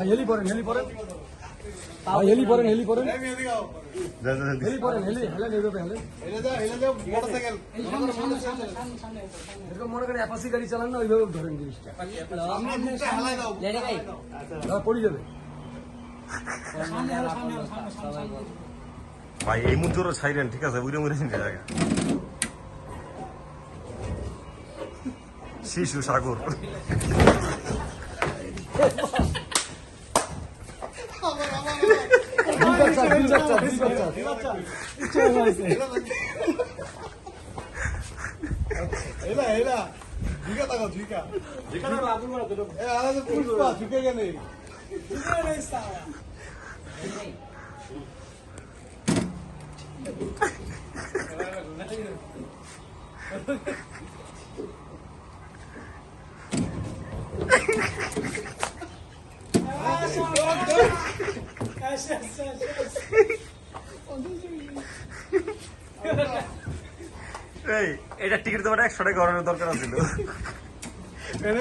হেলি পড়েন হেলি পড়েন হেলি পড়েন হেলি পড়েন হেলি পড়েন হেলি হেলে নেবে হেলে মোটরসাইকেল এরকম মনে করেন অ্যাপাসি গাড়ি চালান না ওইভাবে ধরেন জিনিসটা পড়ে যাবে ভাই এই মুহূর্তে ছাইরেন ঠিক আছে উড়ে মুড়ে নিয়ে জায়গা শিশু সাগর এই এটা টিকিট দেওয়াটা 100 টাকা দরকার ছিল